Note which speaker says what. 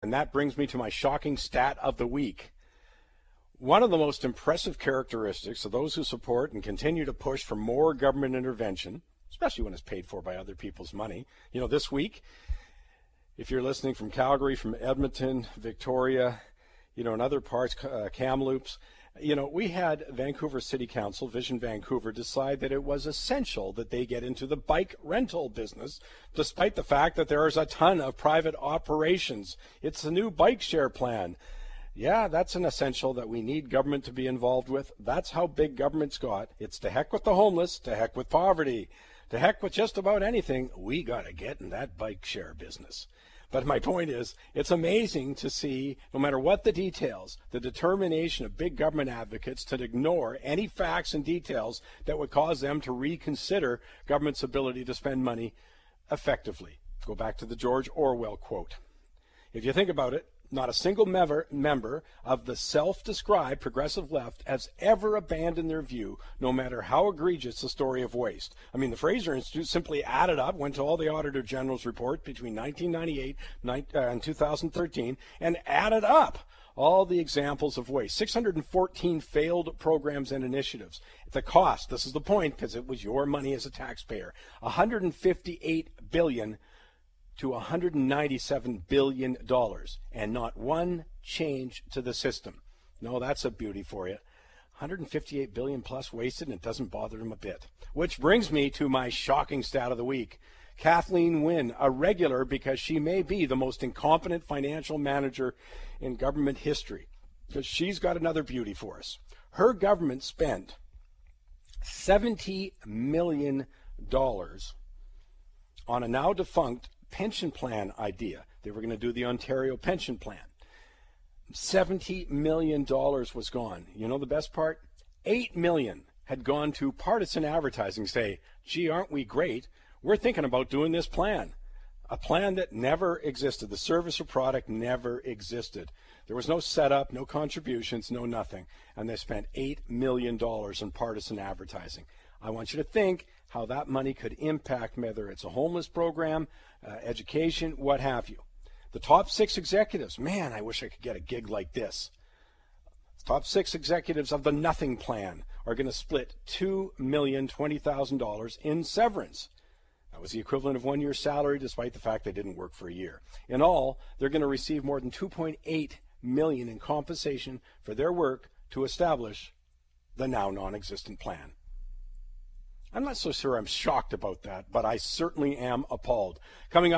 Speaker 1: And that brings me to my shocking stat of the week. One of the most impressive characteristics of those who support and continue to push for more government intervention, especially when it's paid for by other people's money. This week, if you're listening from Calgary, from Edmonton, Victoria, and other parts, Kamloops, we had Vancouver City Council, Vision Vancouver, decide that it was essential that they get into the bike rental business, despite the fact that there is a ton of private operations. It's the new bike share plan. Yeah, that's an essential that we need government to be involved with. That's how big government's got. It's to heck with the homeless, to heck with poverty, to heck with just about anything. We got to get in that bike share business. But my point is, it's amazing to see, no matter what the details, the determination of big government advocates to ignore any facts and details that would cause them to reconsider government's ability to spend money effectively. Go back to the George Orwell quote. If you think about it, not a single member of the self-described progressive left has ever abandoned their view, no matter how egregious the story of waste. I mean, the Fraser Institute simply added up, went to all the Auditor General's report between 1998 and 2013, and added up all the examples of waste. 614 failed programs and initiatives. The cost, this is the point, because it was your money as a taxpayer, $158 billion to $197 billion, and not one change to the system. No, that's a beauty for you. 158 billion plus wasted, and it doesn't bother them a bit. Which brings me to my shocking stat of the week. Kathleen Wynn, a regular because she may be the most incompetent financial manager in government history, because she's got another beauty for us. Her government spent $70 million on a now defunct pension plan idea. They were going to do the Ontario pension plan. $70 million was gone. You know the best part? $8 million had gone to partisan advertising, say, gee, aren't we great? We're thinking about doing this plan. A plan that never existed. The service or product never existed. There was no setup, no contributions, no nothing. And they spent $8 million in partisan advertising. I want you to think how that money could impact whether it's a homeless program, education, what have you. The top 6 executives, man, I wish I could get a gig like this. The top 6 executives of the Nothing Plan are going to split $2,020,000 in severance. That was the equivalent of 1 year's salary, despite the fact they didn't work for a year. In all, they're going to receive more than $2.8 million in compensation for their work to establish the now non-existent plan. I'm not so sure I'm shocked about that, but I certainly am appalled. Coming up.